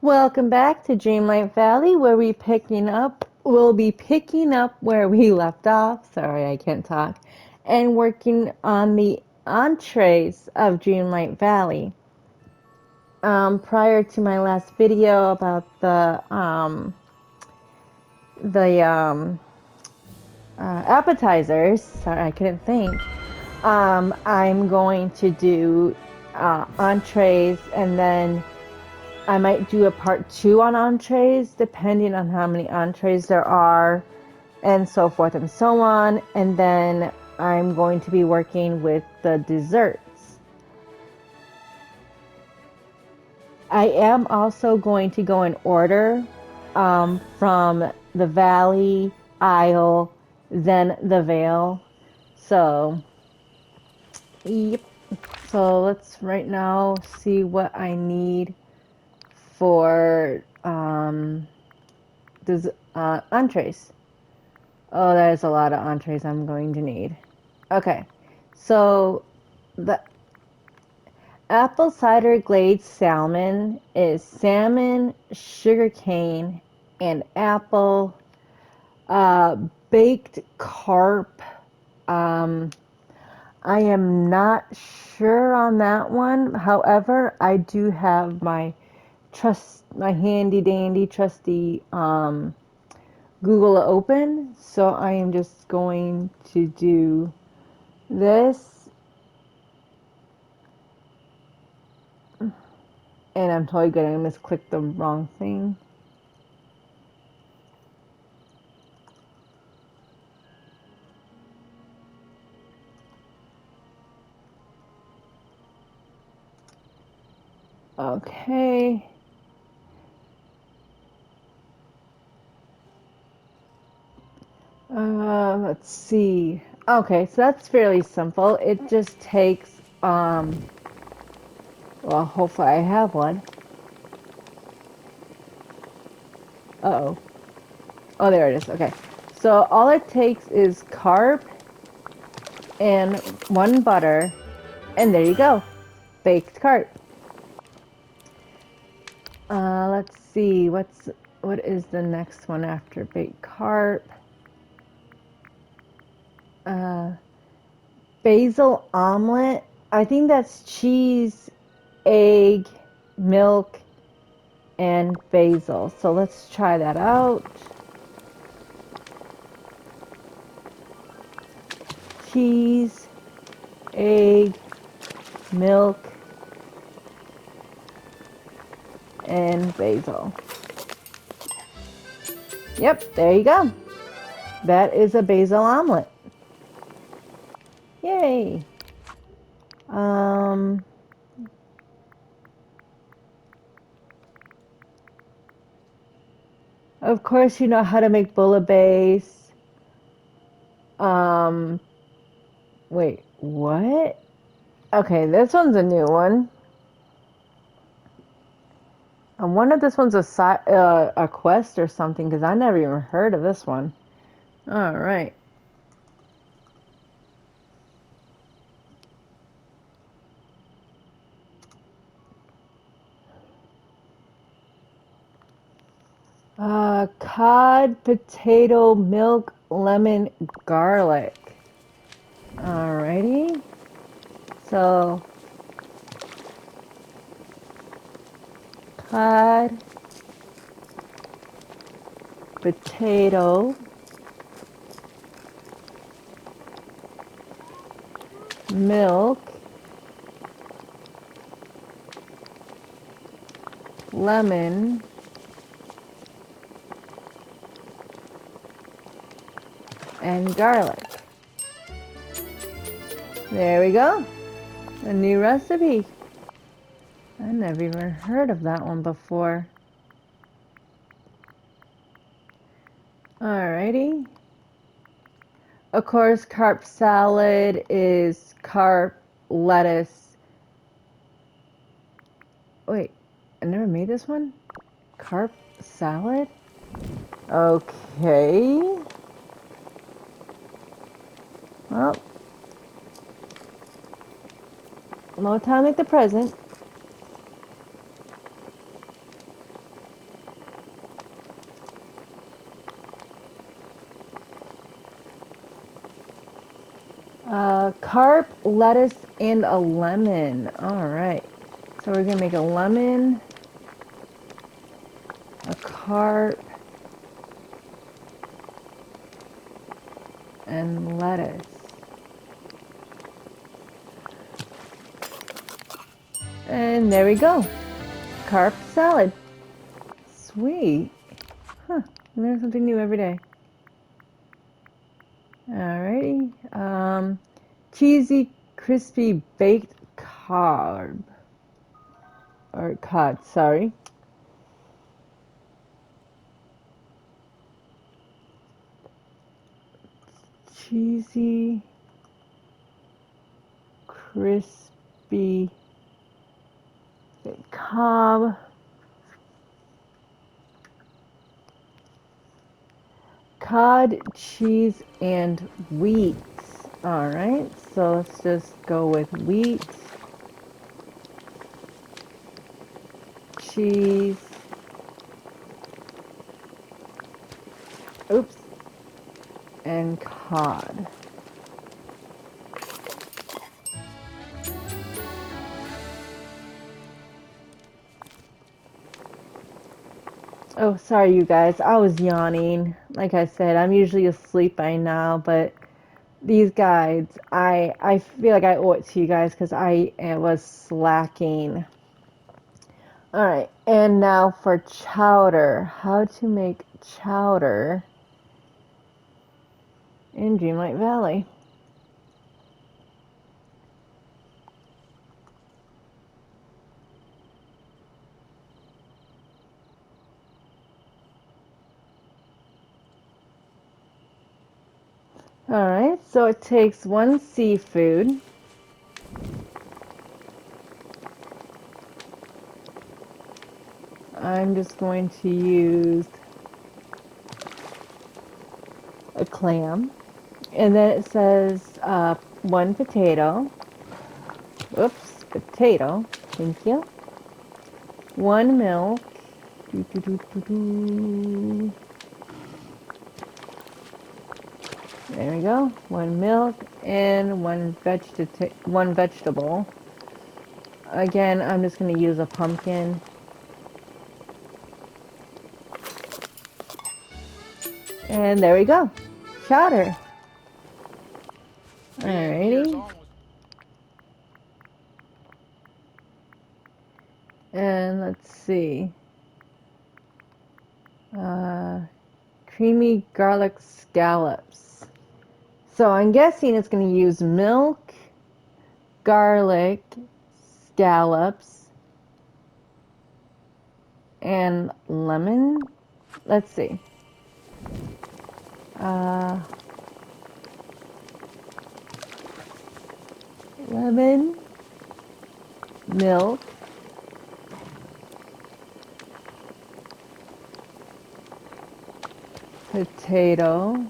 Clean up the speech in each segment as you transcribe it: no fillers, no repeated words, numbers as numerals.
Welcome back to Dreamlight Valley, where we'll be picking up where we left off. Sorry, I can't talk. And working on the entrees of Dreamlight Valley. Prior to my last video about the appetizers, sorry, I couldn't think. I'm going to do entrees, and then I might do a part 2 on entrees, depending on how many entrees there are, and so forth and so on. And then I'm going to be working with the desserts. I am also going to go in order from the Valley, Isle, then the Vale. So, yep. So let's right now see what I need for entrees. Oh, there's a lot of entrees I'm going to need. Okay, so the apple cider glazed salmon is salmon, sugarcane, and apple. Baked carp. I am not sure on that one. However, I do have my handy dandy trusty Google open, so I am just going to do this, and I'm totally gonna misclick the wrong thing. Okay. Let's see. Okay, so that's fairly simple. It just takes, well, hopefully I have one. Uh-oh. Oh, there it is. Okay. So all it takes is carb and one butter, and there you go. Baked carp. Let's see. What is the next one after baked carp? Basil omelet. I think that's cheese, egg, milk, and basil. So let's try that out. Cheese, egg, milk, and basil. Yep, there you go. That is a basil omelet. Yay. Of course, you know how to make bouillabaisse. Wait, what? Okay, this one's a new one. I wonder if this one's a quest or something, because I never even heard of this one. All right. Cod, potato, milk, lemon, garlic. Alrighty. So, cod, potato, milk, lemon, and garlic. There we go. A new recipe. I never even heard of that one before. Alrighty. Of course, carp salad is carp, lettuce. Wait, I never made this one? Carp salad? Okay. Well, no time like the present. Carp, lettuce, and a lemon. Alright. So we're going to make a lemon, a carp, and lettuce. And there we go. Carp salad. Sweet. Huh. Learn something new every day. Alrighty. Cheesy, crispy, baked cod. Or cod, sorry. Cheesy, crispy, baked cod. Cod, cheese, and wheat. Alright, so let's just go with wheat, cheese, oops, and cod. Oh, sorry you guys, I was yawning. Like I said, I'm usually asleep by now, but these guides, I feel like I owe it to you guys because I was slacking. Alright, and now for chowder. How to make chowder in Dreamlight Valley. Alright, so it takes 1 seafood. I'm just going to use a clam. And then it says 1 potato. Oops, potato. Thank you. 1 milk. Doo, doo, doo, doo, doo. There we go. 1 milk and 1 vegetable. Again, I'm just going to use a pumpkin. And there we go. Chowder. Alrighty. And let's see. Creamy garlic scallops. So I'm guessing it's going to use milk, garlic, scallops, and lemon. Let's see. Lemon, milk, potato,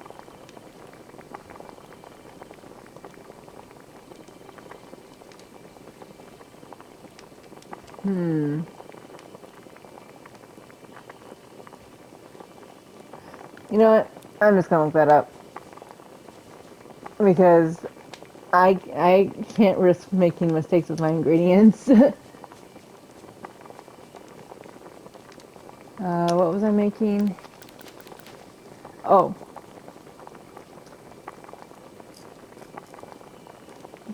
You know what? I'm just gonna look that up because I can't risk making mistakes with my ingredients. What was I making? Oh,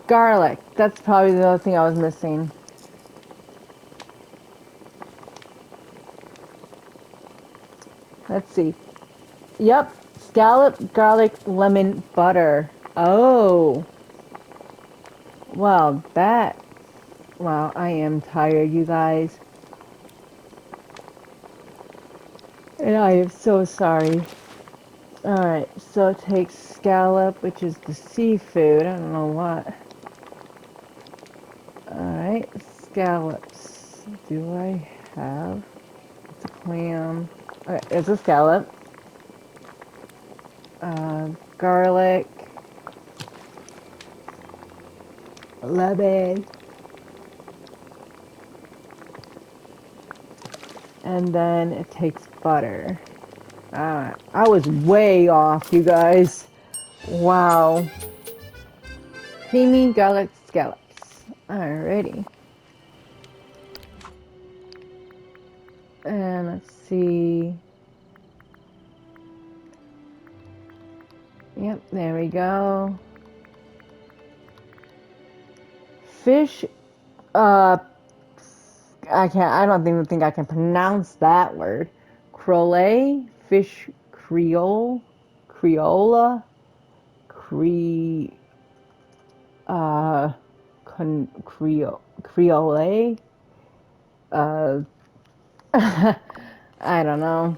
garlic. That's probably the other thing I was missing. Let's see. Yep, scallop, garlic, lemon, butter. Oh. Wow, wow, I am tired, you guys. And I am so sorry. Alright, so it takes scallop, which is the seafood. I don't know what. Alright, scallops. Do I have? It's a clam. Alright, it's a scallop. Garlic. Lemon. And then it takes butter. I was way off, you guys. Wow. Creamy garlic scallops. Alrighty. And let's see. Yep, there we go. Fish, I don't even think I can pronounce that word. Crole, fish creole, creola, cre, uh, creole, uh, I don't know.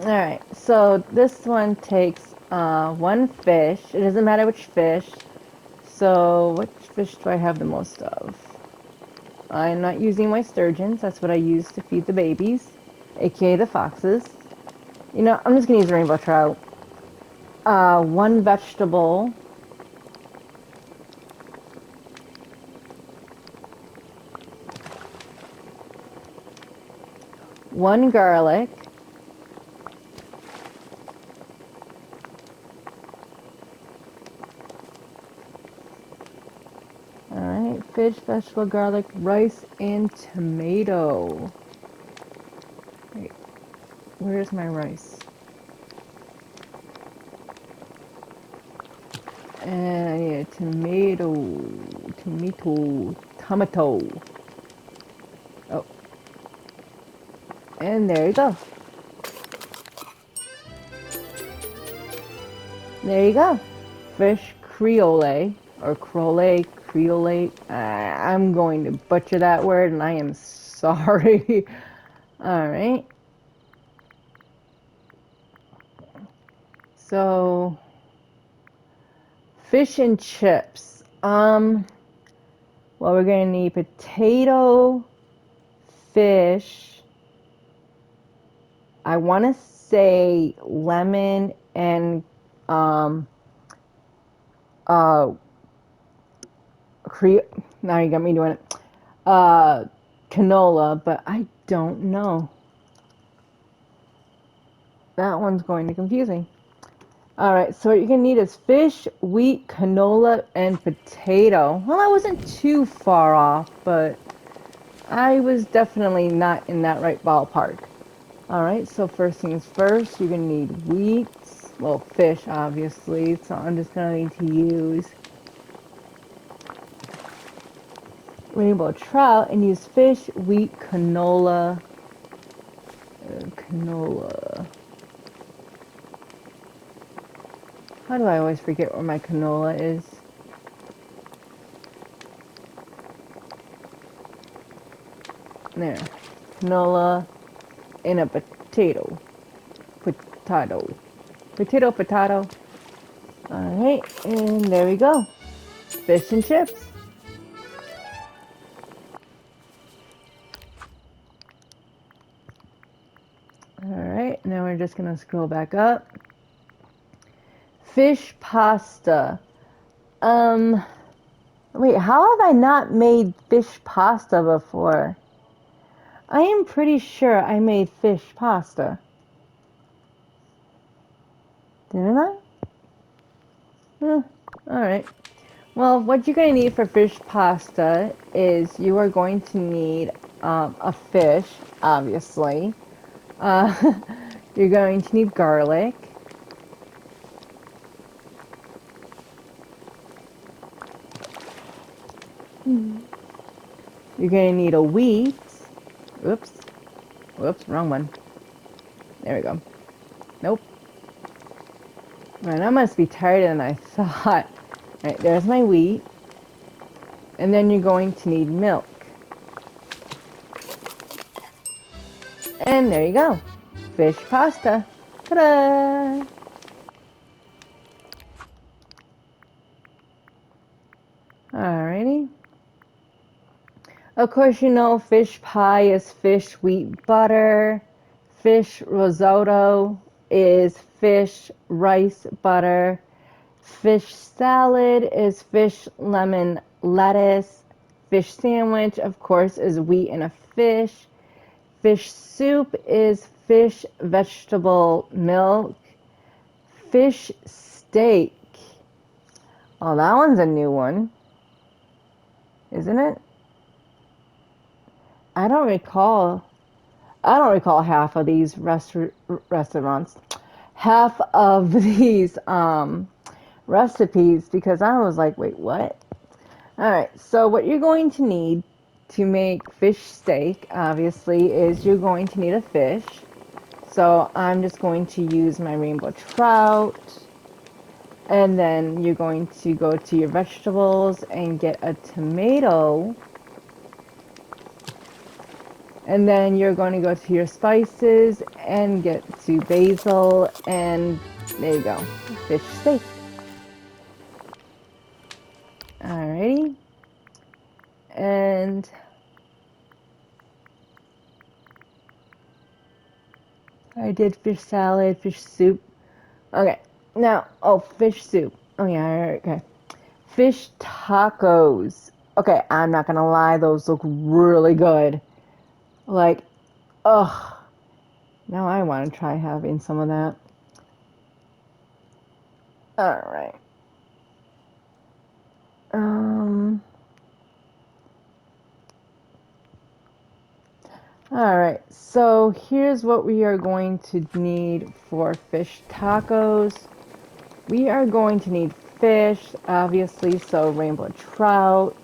Alright, so this one takes, one fish. It doesn't matter which fish. So, which fish do I have the most of? I'm not using my sturgeons. That's what I use to feed the babies, aka the foxes. You know, I'm just gonna use rainbow trout. One vegetable. One garlic. Alright, fish, vegetable, garlic, rice, and tomato. Wait, where's my rice? And I need a tomato. Oh, and there you go. There you go. Fish creole, or creole. I'm going to butcher that word, and I am sorry. Alright. So, fish and chips. Well, we're going to need potato, fish. I want to say lemon and, now you got me doing it. Canola, but I don't know. That one's going to confuse me. Alright, so what you're going to need is fish, wheat, canola, and potato. Well, I wasn't too far off, but I was definitely not in that right ballpark. Alright, so first things first, you're going to need wheat. Well, fish, obviously, so I'm just going to need to use rainbow trout and use fish, wheat, canola. How do I always forget where my canola is? There. Canola and a potato. Potato. Alright, and there we go. Fish and chips. Alright, now we're just gonna scroll back up. Fish pasta. Wait, how have I not made fish pasta before? I am pretty sure I made fish pasta. Didn't I? Alright. Well, what you're going to need for fish pasta is you are going to need a fish, obviously. You're going to need garlic. You're going to need a wheat. Oops, wrong one. There we go. Nope. Man, I must be tighter than I thought. Alright, there's my wheat. And then you're going to need milk. And there you go. Fish pasta. Ta-da! Alrighty. Of course, you know fish pie is fish wheat butter. Fish risotto is fish rice butter. Fish salad is fish lemon lettuce. Fish sandwich, of course, is wheat and a fish. Fish soup is fish vegetable milk. Fish steak. Oh, that one's a new one, isn't it? I don't recall. I don't recall half of these restaurants, half of these recipes because I was like, wait, what? All right, so what you're going to need to make fish steak, obviously, is you're going to need a fish. So I'm just going to use my rainbow trout. And then you're going to go to your vegetables and get a tomato. And then you're going to go to your spices and get to basil. And there you go, fish steak. Alrighty. And I did fish salad, fish soup. Okay, now, oh, fish soup. Oh, yeah, okay. Fish tacos. Okay, I'm not gonna lie, those look really good. Like, ugh. Now I want to try having some of that. Alright. Um. Alright, so here's what we are going to need for fish tacos. We are going to need fish, obviously, so rainbow trout.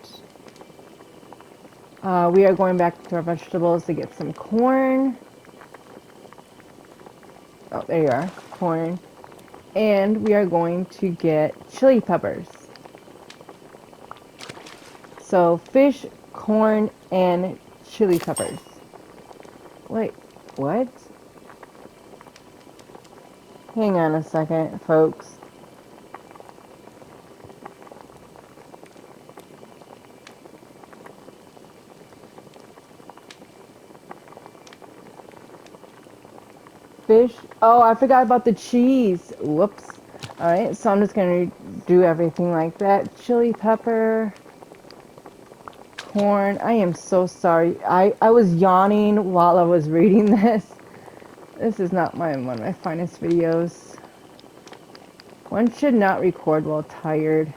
We are going back to our vegetables to get some corn. Oh, there you are, corn. And we are going to get chili peppers. So fish, corn, and chili peppers. Wait, what? Hang on a second, folks. Fish. Oh, I forgot about the cheese. Whoops. Alright, so I'm just going to do everything like that. Chili pepper, corn. I am so sorry. I was yawning while I was reading this. This is not one of my finest videos. One should not record while tired.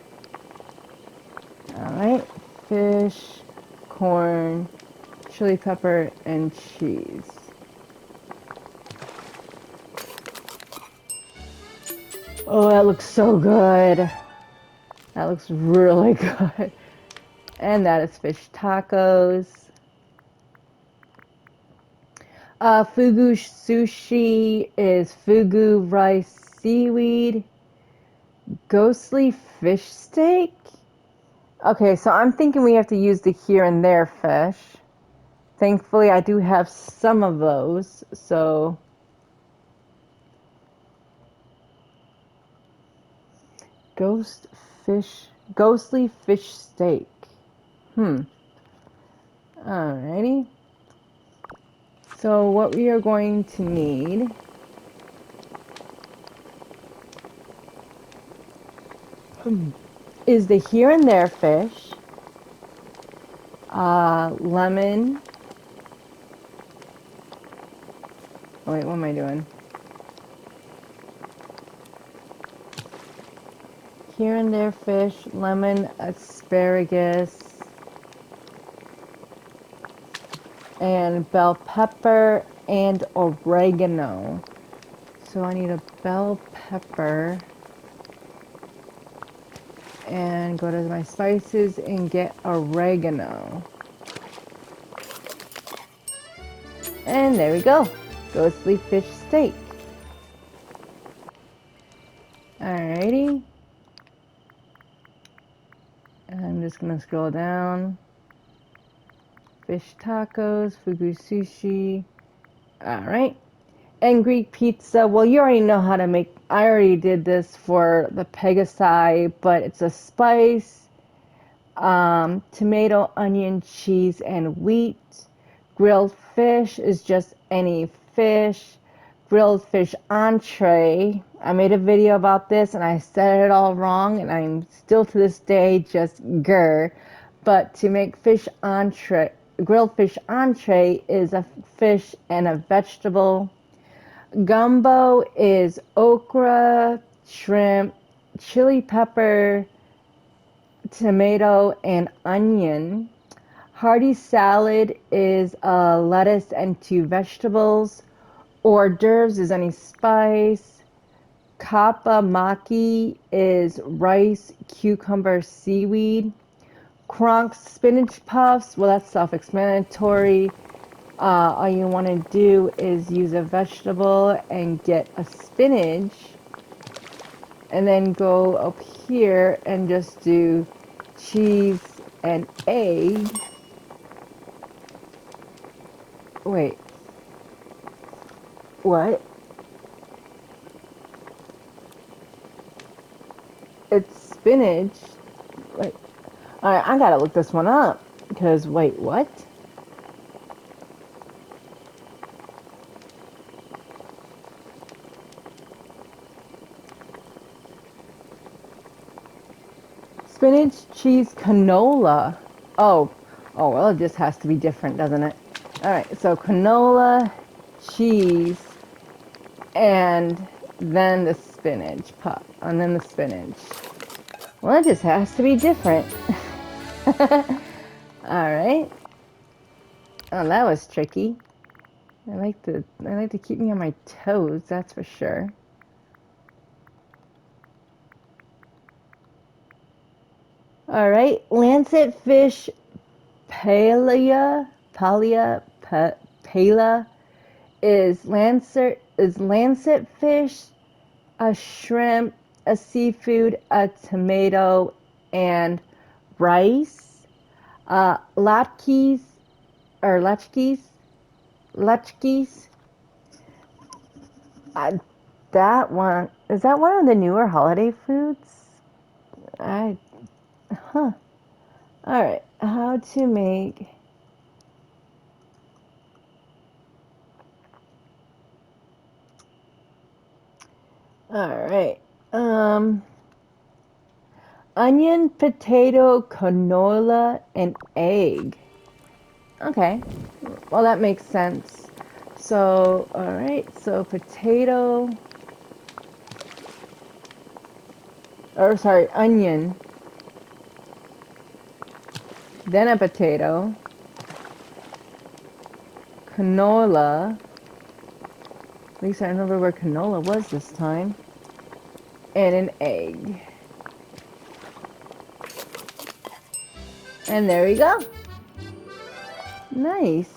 Alright. Fish, corn, chili pepper, and cheese. Oh, that looks so good. That looks really good. And that is fish tacos. Fugu sushi is fugu rice seaweed. Ghostly fish steak? Okay, so I'm thinking we have to use the here and there fish. Thankfully, I do have some of those, so... Ghostly fish steak. Alrighty. So what we are going to need is the here and there fish, lemon. Oh wait, what am I doing? Here and there fish, lemon, asparagus, and bell pepper and oregano. So I need a bell pepper and go to my spices and get oregano. And there we go. Ghostly fish steak. Alrighty. I'm just gonna scroll down. Fish tacos, fugu sushi. Alright. And Greek pizza. Well, you already know how to make. I already did this for the Pegasi, but it's a spice, tomato, onion, cheese, and wheat. Grilled fish is just any fish. Grilled fish entree. I made a video about this and I said it all wrong, and I'm still to this day just grr. But to make fish entree, grilled fish entree is a fish and a vegetable. Gumbo is okra, shrimp, chili pepper, tomato, and onion. Hearty salad is lettuce and 2 vegetables. Hors d'oeuvres is any spice. Kappa maki is rice, cucumber, seaweed. Kronk's spinach puffs, well, that's self-explanatory. All you want to do is use a vegetable and get a spinach, and then go up here and just do cheese and egg. Wait, what? It's spinach. Wait, alright, I gotta look this one up. Because, wait, what? Spinach, cheese, canola. Oh, oh, well, it just has to be different, doesn't it? Alright, so canola, cheese, and then the spinach puff, and then the spinach. Well, it just has to be different. Alright. Oh, that was tricky. I like to keep me on my toes, that's for sure. Alright, lancet fish pala is lancet fish, a shrimp, a seafood, a tomato, and rice. Latkes or Lachkis. Uh, that one is that one of the newer holiday foods? I huh. All right, how to make. All right. Onion, potato, canola, and egg. Okay. Well, that makes sense. So, all right. So, potato, or sorry, onion, then a potato, canola. At least I remember where canola was this time. And an egg. And there we go. Nice.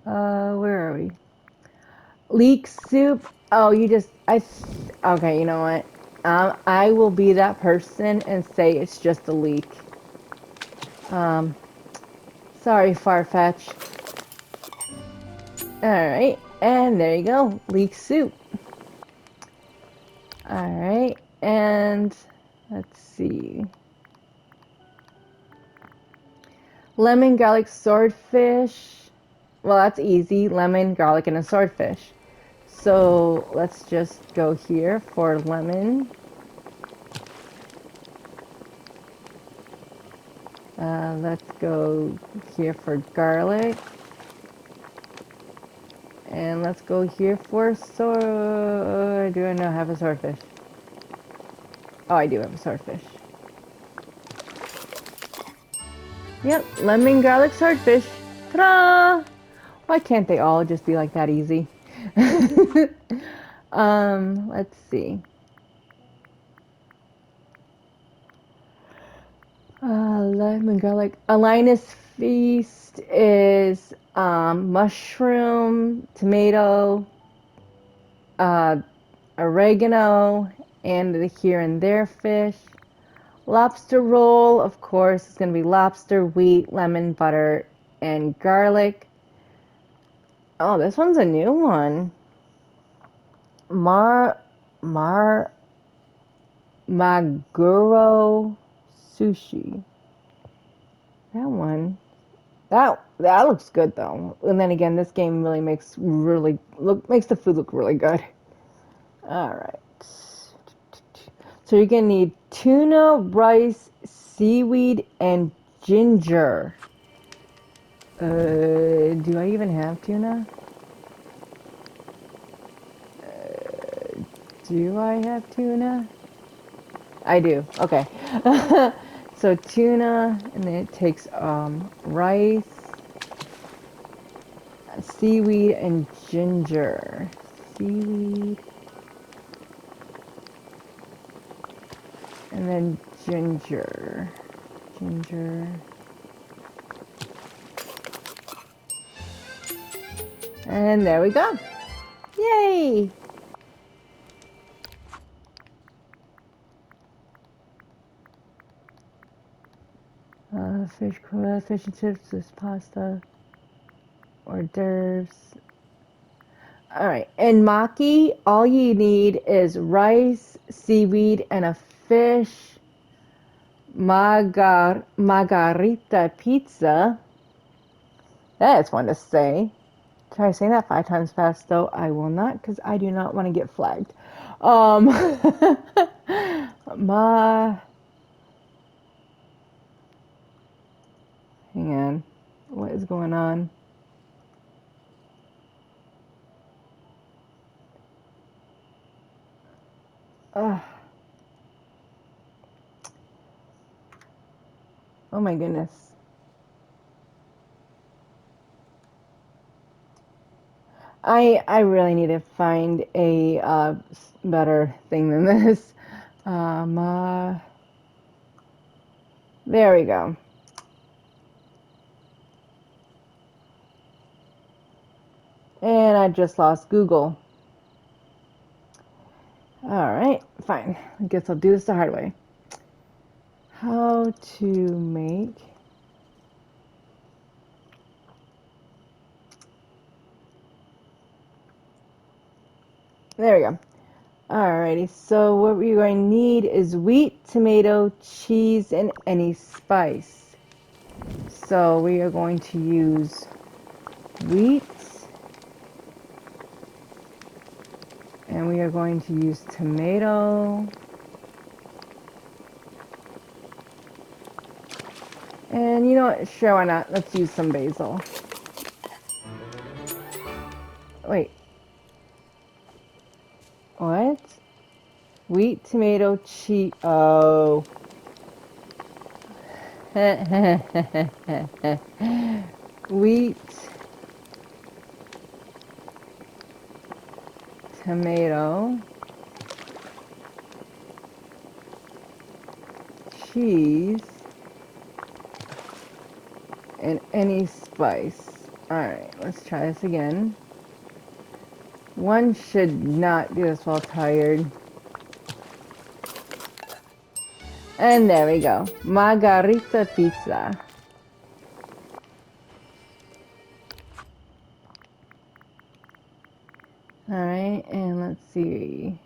Where are we? Leek soup. Oh, okay, you know what? I will be that person and say it's just a leek. Um, sorry, Farfetch. Alright, and there you go. Leek soup. Alright, and let's see. Lemon garlic swordfish. Well, that's easy. Lemon, garlic, and a swordfish. So let's just go here for lemon. Let's go here for garlic. And let's go here for do I not have a swordfish? Oh, I do have a swordfish. Yep, lemon, garlic, swordfish. Ta-da! Why can't they all just be like that easy? Let's see. Lemon, garlic. Linus feast is mushroom, tomato, oregano, and the here and there fish. Lobster roll, of course, is going to be lobster, wheat, lemon, butter, and garlic. Oh, this one's a new one. Maguro sushi. That one. That looks good though. And then again, this game really makes the food look really good. All right. So you're gonna need tuna, rice, seaweed, and ginger. Do I even have tuna? Do I have tuna? I do. Okay. So tuna, and then it takes rice, seaweed, and ginger. Seaweed, and then ginger. Ginger. And there we go. Yay! Fish and chips, this pasta, hors d'oeuvres. Alright, in maki, all you need is rice, seaweed, and a fish margarita pizza. That's fun to say. Try saying that 5 times fast, though. I will not, because I do not want to get flagged. Hang on. What is going on? Ugh. Oh my goodness. I really need to find a better thing than this. There we go. And I just lost Google. Alright, fine. I guess I'll do this the hard way. How to make... There we go. Alrighty, so what we're going to need is wheat, tomato, cheese, and any spice. So we are going to use wheat, and we are going to use tomato, and you know what, sure, why not? Let's use some basil. Wait. What? Wheat, tomato, cheese. Oh. Wheat, tomato, cheese, and any spice. Alright, let's try this again. One should not do this while tired. And there we go. Margarita pizza. Alright, and let's see.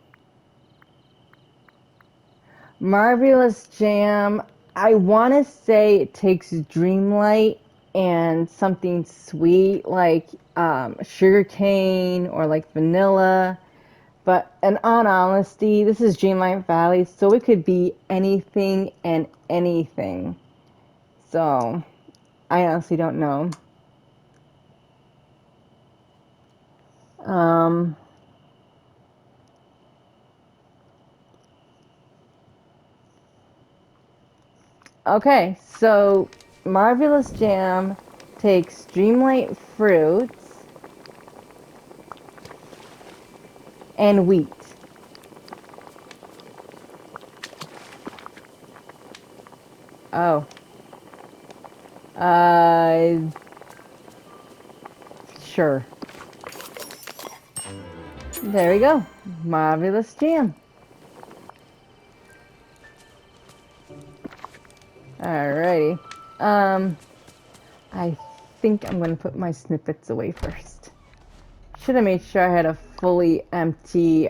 Marvelous jam. I want to say it takes Dreamlight and something sweet like sugar cane or like vanilla. But in all honesty, this is Dreamlight Valley, so it could be anything and anything. So I honestly don't know. Okay, so Marvelous Jam takes Dreamlight fruits and wheat. Oh. Sure. There we go. Marvelous Jam. Alrighty. I think I'm going to put my snippets away first. Should have made sure I had a fully empty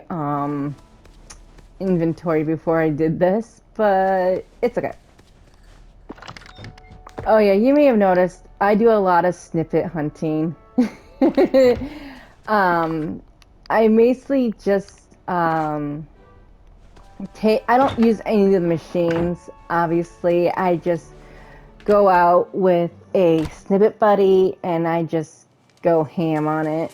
inventory before I did this, but it's okay. Oh yeah, you may have noticed I do a lot of snippet hunting. I basically just I don't use any of the machines, obviously. I just go out with a snippet buddy and I just go ham on it.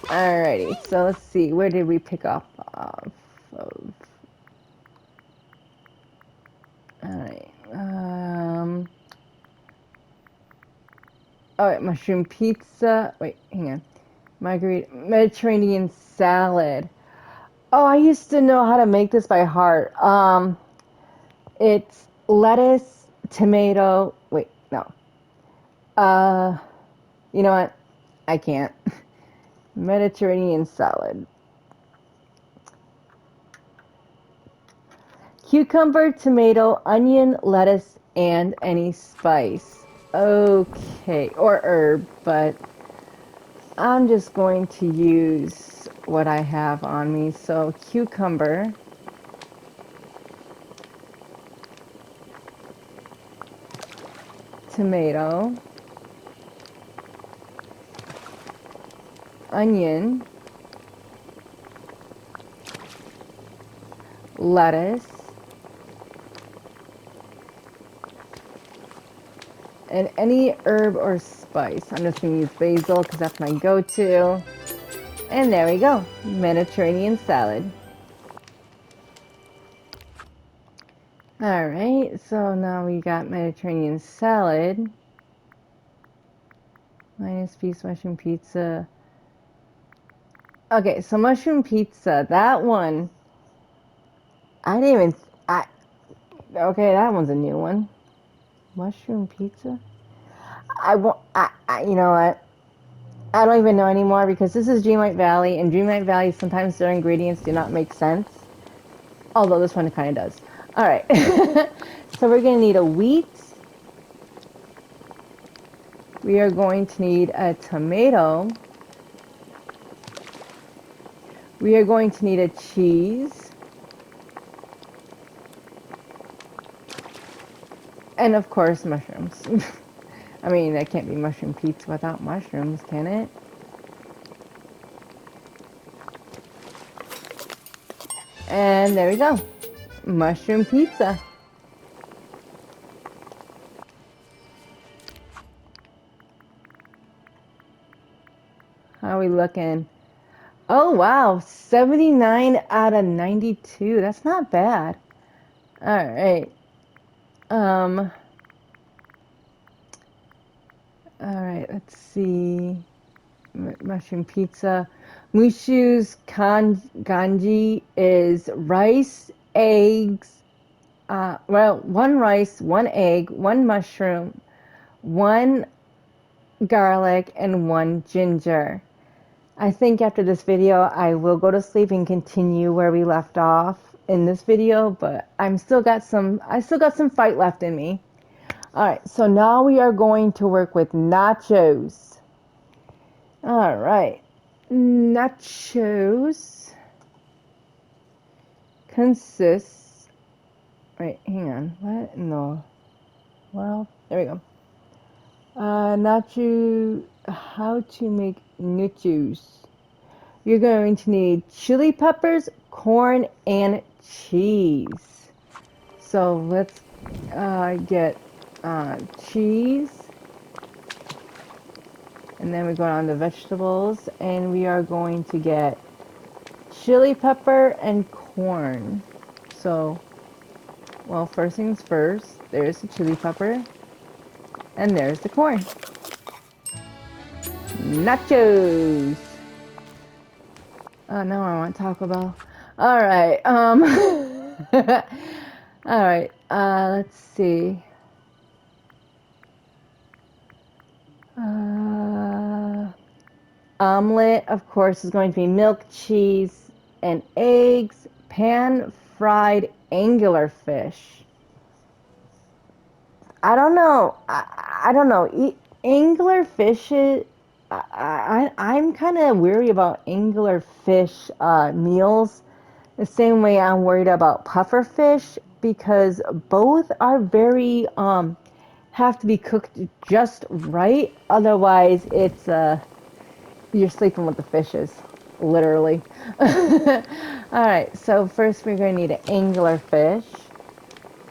Alrighty, so let's see. Where did we pick up of? Alright. Alright, mushroom pizza. Wait, hang on. Margarita. Mediterranean salad. Oh, I used to know how to make this by heart. It's lettuce, tomato. Wait, no. You know what? I can't. Mediterranean salad. Cucumber, tomato, onion, lettuce, and any spice. Okay, or herb, but I'm just going to use what I have on me. So cucumber, tomato, onion, lettuce, and any herb or spice. I'm just going to use basil because that's my go-to. And there we go, Mediterranean salad. Alright, so now we got Mediterranean salad. Minus piece mushroom pizza. Okay, so mushroom pizza, that one, I didn't even, okay, that one's a new one. Mushroom pizza? You know what? I don't even know anymore because this is Dreamlight Valley, and Dreamlight Valley, sometimes their ingredients do not make sense. Although this one kind of does. Alright. So we're going to need a wheat. We are going to need a tomato. We are going to need a cheese. And of course, mushrooms. I mean, that can't be mushroom pizza without mushrooms, can it? And there we go. Mushroom pizza. How are we looking? Oh, wow. 79 out of 92. That's not bad. All right. All right, let's see. Mushroom pizza. Mushu's kanji is rice, eggs, well, one rice, one egg, one mushroom, one garlic, and one ginger. I think after this video, I will go to sleep and continue where we left off in this video, but I still got some fight left in me. All right, so now we are going to work with nachos. All right, nachos consists. Wait, hang on. What? No. Well, there we go. Nacho. How to make nachos? You're going to need chili peppers, corn, and cheese. So let's get cheese. And then we go on to vegetables. And we are going to get chili pepper and corn. So, well, first things first. There's the chili pepper. And there's the corn. Nachos! Oh, now I want Taco Bell. Alright, alright, let's see. Omelet, of course, is going to be milk, cheese, and eggs. Pan-fried anglerfish. I don't know. I don't know. Anglerfish, I'm kind of weary about anglerfish meals. The same way I'm worried about pufferfish because both are very have to be cooked just right. Otherwise, it's you're sleeping with the fishes, literally. All right. So first, we're going to need an anglerfish.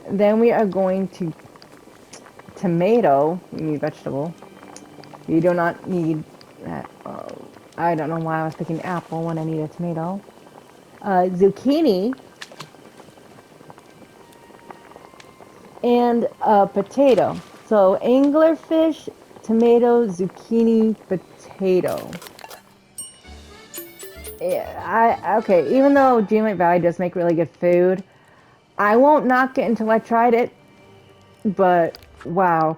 Then we are going to tomato. You need vegetable. You do not need that. I don't know why I was picking apple when I need a tomato. Zucchini, and a potato. So anglerfish, tomato, zucchini, potato. Yeah, okay. Even though Dreamlight Valley does make really good food, I won't knock it until I tried it. But wow,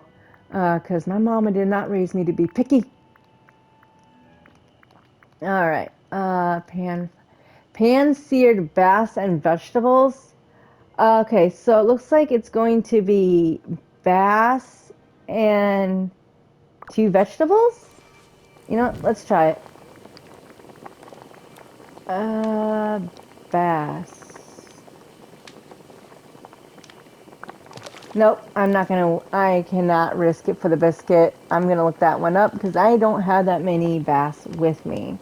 because my mama did not raise me to be picky. All right, pan seared bass and vegetables. Okay, so it looks like it's going to be bass and 2 vegetables. You know what? Let's try it. Uh, bass. Nope, I'm not gonna, I cannot risk it for the biscuit. I'm gonna look that one up because I don't have that many bass with me.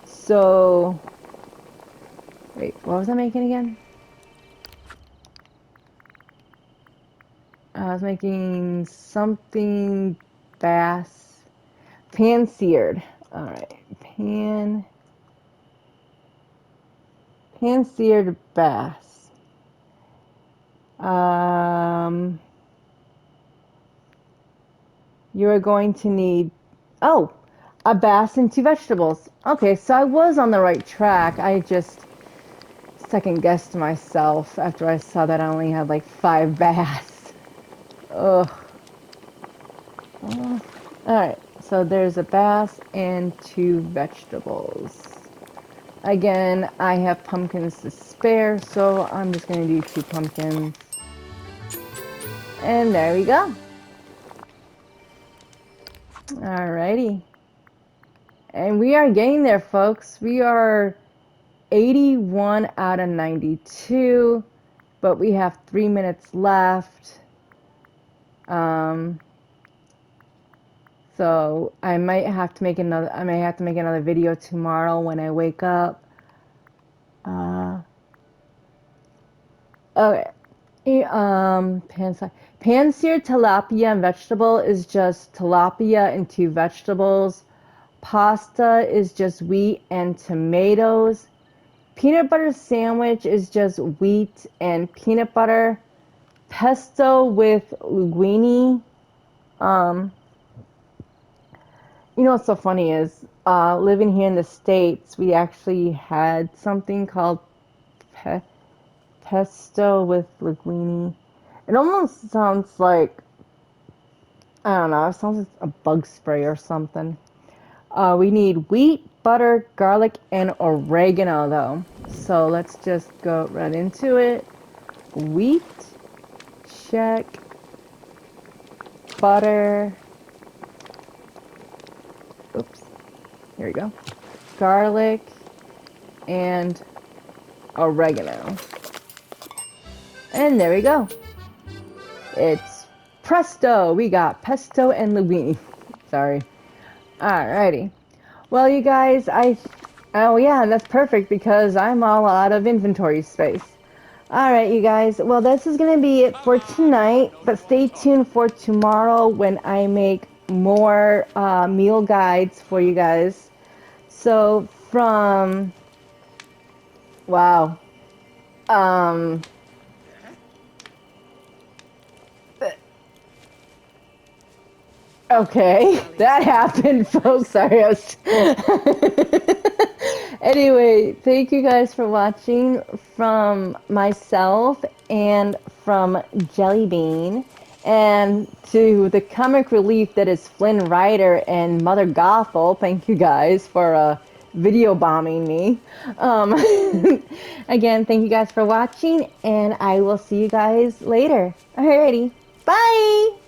So, wait, what was I making again? I was making something bass. Pan seared. Alright, pan seared bass. You are going to need, oh, a bass and 2 vegetables. Okay, so I was on the right track. I just second guessed myself after I saw that I only had like 5 bass. Ugh. Alright, so there's a bass and 2 vegetables. Again, I have pumpkins to spare, so I'm just going to do 2 pumpkins. And there we go. Alrighty. And we are getting there, folks. We are 81 out of 92, but we have 3 minutes left. So I might have to make another video tomorrow when I wake up. Okay. Pan-seared tilapia and vegetable is just tilapia and 2 vegetables. Pasta is just wheat and tomatoes. Peanut butter sandwich is just wheat and peanut butter. Pesto with linguine. You know what's so funny is, living here in the States, we actually had something called pesto with linguine. It almost sounds like, I don't know, it sounds like a bug spray or something. We need wheat, butter, garlic, and oregano, though. So let's just go right into it. Wheat, check. Butter. Oops. Here we go. Garlic and oregano. And there we go. It's presto. We got pesto and linguine. Sorry. Alrighty. Well, you guys, oh yeah, that's perfect because I'm all out of inventory space. Alright, you guys. Well, this is going to be it for tonight, but stay tuned for tomorrow when I make more meal guides for you guys. So, wow. Okay, that happened, folks. Sorry, I was... Anyway, thank you guys for watching from myself and from Jellybean, and to the comic relief that is Flynn Rider and Mother Gothel. Thank you guys for video bombing me. Again, thank you guys for watching, and I will see you guys later. Alrighty, bye!